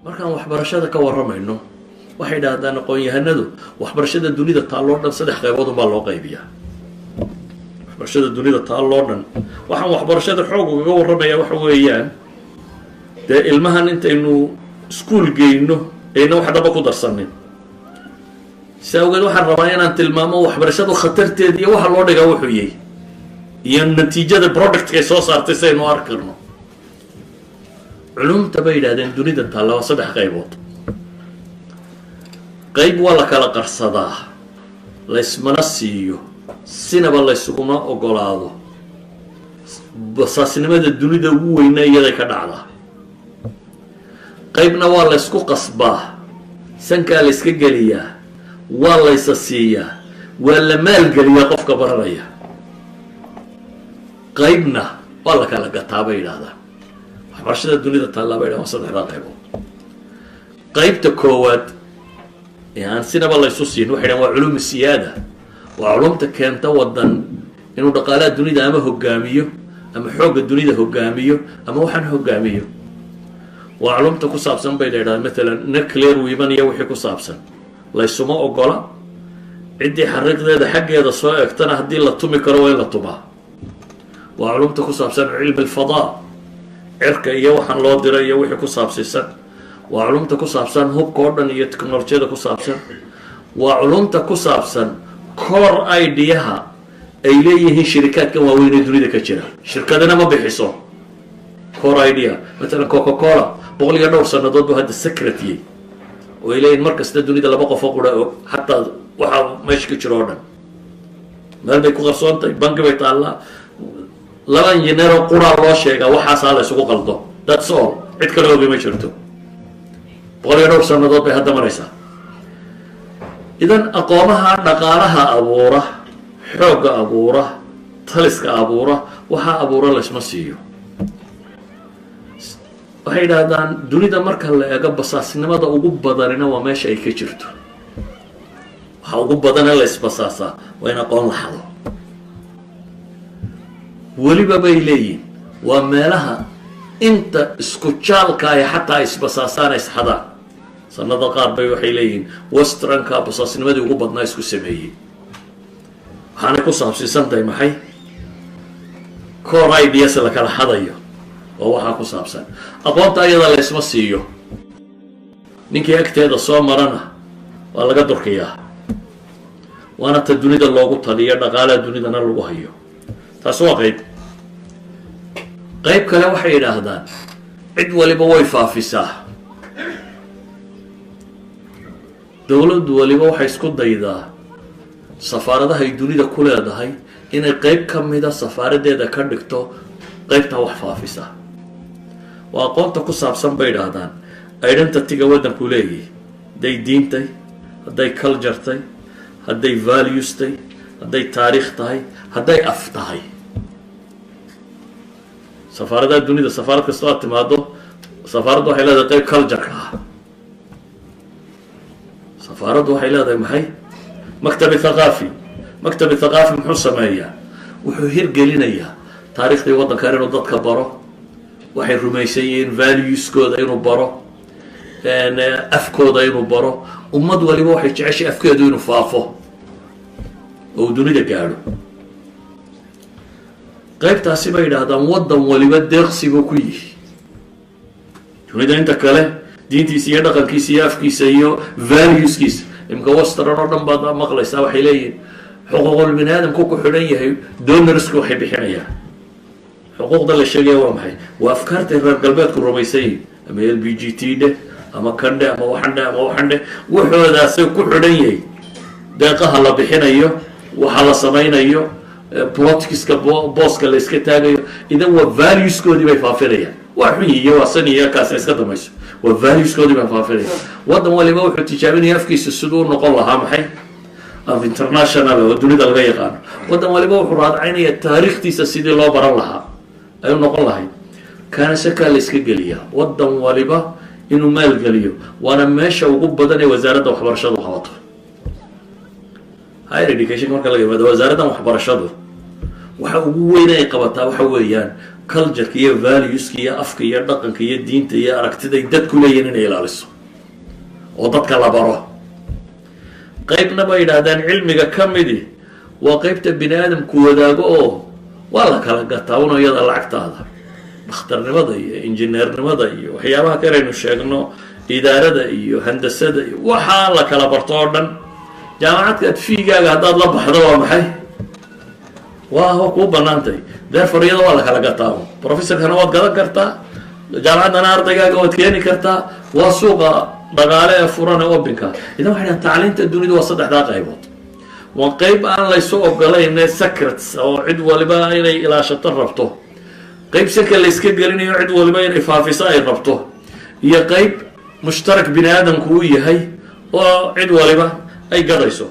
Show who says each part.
Speaker 1: markaan waxbarashada ka warramayno waxay dhahdaan aqoon-yahanadu waxbarashada dunida taalloo dhan 3 qaybood baa loo qaybiyaa. waxbarashada dunida taalloo dhan waxaan waxbarashada xoog uga warramayaa waxa weeyaan dee ilmahan intaynu iskuul geyno ayna wax dhaba ku darsanin. si awgeed waxaan rabaa inaan tilmaamo waxbarashadu khatarteed iyo waxa loo dhigaa wuxuu yahay iyo natiijada productka ay soo saartay si aynu arki karno. culumta bay yidhahdeen dunida taalla waa 3 qaybood. qayb waa la kala qarsadaa, laysmana siiyo, sinaba laysuguma ogolaado. basaasnimada dunida ugu weyna iyaday ka dhacdaa. qaybna waa laysku qasbaa, sankaa layska geliyaa, waa laysa siiyaa, waa la maalgeliyaa qofka baranaya. qaybna waa la kala gataa bay yidhahdaan. waxbarashada dunida taallaa bay yidhahdaan 3 qaybood. qaybta koowaad ee aan sinaba laysu siin waxay dhahaan waa culuum siyaada. waa culumta keenta wadan inuu dhaqaalaha dunida ama hogaamiyo ama xoogga dunida hogaamiyo ama waxaan hogaamiyo. waa culumta ku saabsan bay dhahdaan maalan nuclear weapon iyo wixii ku saabsan laysuma ogola. ciddii xariiqdeeda xaggeeda soo egtana haddii la tumi karo waa in la tumaa. waa culumta ku saabsan cilmi alfadaa, cirka iyo waxaan loo diray iyo wixii ku saabsiisan. waa culumta ku saabsan hubka oo dhan iyo teknolojiyada ku saabsan. waa culumta ku saabsan core ideaha ay leeyihiin shirikaadkan waaweyn ee dunida ka jira. shirkadana ma bixiso core idea. maalan coca-cola 100 iyo dhowr sannadood buu hadda secretiyey oo ay leeyihin mar kasta dunida 2 qof oo qura og xataa waxaa meesha ka jiro oo dhan. meel bay ku qarsoontahay, banki bay taallaa, 2 injineeroo quraa loo sheegaa waxaasaa la isugu qaldo. that's all. cid kale ogi ma jirto. 100 iyo dhowr sannadood bay hadda maraysaa. idan aqoomaha dhaqaalaha abuura, xoogga abuura, taliska abuura, waxaa abuura laysma siiyo. waxay yidhaahdaan dunida marka la eego basaasnimada ugu badanina waa meesha ay ka jirto. waxa ugu badan ee laysbasaasaa waa in aqoon la xado. weliba bay leeyihin waa meelaha inta isku jaalka ay xataa isbasaasaan isxadaan. sanada qaar bay waxay leeyihiin westranka basaasnimadii ugu badnaa isku sameeyey. waxaanay ku saabsiisan tahay maxay? core ideas la kala xadayo oo waxaa ku saabsan. aqoonta ayada laysma siiyo. ninkii agteeda soo marana waa laga durkiyaa. waana ta dunida loogu taliyo, dhaqaalaha dunidana lagu hayo. taas waa qayb. qayb kale waxay yidhaahdaan cid waliba way faafisaa. dowladdu waliba waxay isku daydaa safaaradaha ay dunida ku leedahay inay qayb ka mida safaaradeeda ka dhigto qaybtaa wax faafisa. waa aqoonta ku saabsan bay yidhaahdaan identityga waddanku leeyahay. hadday diintay, hadday culture tahay, hadday values tahay, hadday taariikh tahay, hadday af tahay. safaaradaha dunida safaarad kastoo aad timaado safaaraddu waxay leedahay qayb cultureka ah. safaaraddu waxay leedahay maxay? maktabi thaqaafi. maktabi thaqaafi muxuu sameeyaa? wuxuu hirgelinayaa taariikhdii waddankan inuu dadka baro. waxay rumaysan yihiin valueskooda inuu baro, afkooda inuu baro. ummad waliba waxay jeceshay afkeedu inuu faafo oo uu dunida gaadho. qaybtaasi bay yidhaahdaan waddan waliba deeqsi buu ku yihi. dunida inta kale diintiisa iyo dhaqankiisa iyo afkiisa iyo valueskiisa imika western oo dhan baad maqlaysaa waxay leeyihiin xuquuqul bini aadamku ku xidhan yahay donorsku waxay bixinayaan. xuquuqda la sheegaya waa maxay? waa afkaartay reer galbeedku rumaysan yihin ama l b g t dheh ama kandhe ama waxandhe ama waxandhe waxoodaasay ku xidhan yahay deeqaha la bixinayo, waxa la samaynayo, politiska booska la iska taagayo. idan waa valueskoodii bay faafinayaan. waa xun iyo waa san iyo kaasna iska damayso. waa valueskoodii bay faafinayaan. waddan waliba wuxuu tijaabinaya afkiisa siduu u noqon lahaa maxay? af international oo dunida laga yaqaano. waddan waliba wuxuu raadcaynaya taariikhtiisa sidii loo baran lahaa ayuu noqon lahayd. kaana shakaa la iska geliyaa waddan waliba inuu maalgeliyo. waana meesha ugu badan ee wasaaradda waxbarashadu qabato. higher education marka laga yimaado wasaaraddan waxbarashadu waxa ugu weyn ay qabataa waxa weeyaan cultureka iyo valueska iyo afka iyo dhaqanka iyo diinta iyo aragtida ay dadku leeyihin inay ilaaliso oo dadka la baro. qaybna bay yidhaahdaan cilmiga ka midi waa qaybta bini aadamku wadaago oo waa la kala gataa una iyada lacagtaada, dhakhtarnimada iyo injineernimada iyo waxyaabaha kalaynu sheegno, idaarada iyo handasada iyo waxaa la kala barto oo dhan. jaamacadkaad fiigaaga haddaad la baxdo waa maxay? waa kuu banaantay. therefore iyada waa la kala gataa. professorkana waad gadan kartaa, jaamacaddana ardaygaaga waad keeni kartaa, waa suuqa dhaqaale ee furan ee obinka. idan waxay dhahan tacliinta dunida waa saddexdaa qaybood. waa qayb aan laysu ogolayn secrets oo cid waliba inay ilaashato rabto, qayb sirka layska gelinayo cid waliba inay faafiso ay rabto, iyo qayb mushtarak bini aadamku u yahay oo cid waliba ay gadayso.